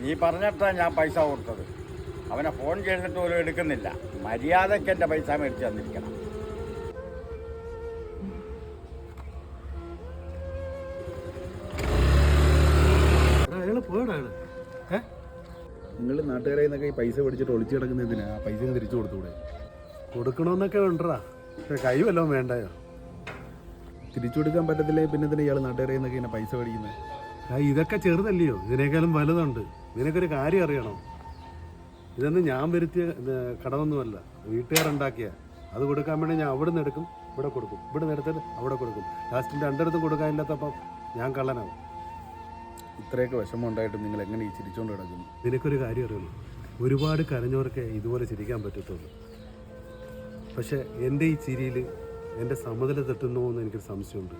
നീ പറഞ്ഞിട്ടാണ് ഞാൻ പൈസ കൊടുത്തത്. അവനെ ഫോൺ ചെയ്തിട്ട് പോലും എടുക്കുന്നില്ല. മര്യാദയ്ക്ക് എൻ്റെ പൈസ മേടിച്ച് തന്നിരിക്കണം. അയാൾ പോയടാണ്. നിങ്ങൾ നാട്ടുകാരെ നിന്നൊക്കെ ഈ പൈസ പിടിച്ചിട്ട് ഒളിച്ചു കിടക്കുന്നതിനാ ആ പൈസ തിരിച്ചു കൊടുത്തൂടെ? കൊടുക്കണമെന്നൊക്കെ ഉണ്ടടാ, പക്ഷെ കൈ വല്ലതും വേണ്ടായോ? തിരിച്ചു കൊടുക്കാൻ പറ്റത്തില്ലേ പിന്നെ തന്നെ ഇയാൾ നാട്ടുകാരെ നിന്നൊക്കെ ഇങ്ങനെ പൈസ മേടിക്കുന്നത്? ഇതൊക്കെ ചെറുതല്ലയോ, ഇതിനേക്കാളും വലുതുണ്ട്. ഇതിനൊക്കെ കാര്യം അറിയണം. ഇതൊന്നും ഞാൻ വരുത്തിയ കടമൊന്നുമല്ല, വീട്ടുകാരുണ്ടാക്കിയ. അത് കൊടുക്കാൻ വേണ്ടി ഞാൻ അവിടെ നിന്ന് എടുക്കും, ഇവിടെ കൊടുക്കും, ഇവിടെ നിന്ന് എടുത്തിട്ട് അവിടെ കൊടുക്കും. ലാസ്റ്റിൻ്റെ രണ്ടിടത്തും കൊടുക്കാനില്ലാത്തപ്പം ഞാൻ കള്ളനാവും. ഇത്രയൊക്കെ വിഷമം ഉണ്ടായിട്ടും നിങ്ങൾ എങ്ങനെ ഈ ചിരിച്ചുകൊണ്ട് കിടക്കുന്നു? നിനക്കൊരു കാര്യം അറിയണം, ഒരുപാട് കരഞ്ഞവർക്ക് ഇതുപോലെ ചിരിക്കാൻ പറ്റത്തുള്ളൂ. പക്ഷെ എൻ്റെ ഈ ചിരിയിൽ എൻ്റെ സമനില തെറ്റുന്നോ എന്ന് എനിക്കൊരു സംശയമുണ്ട്.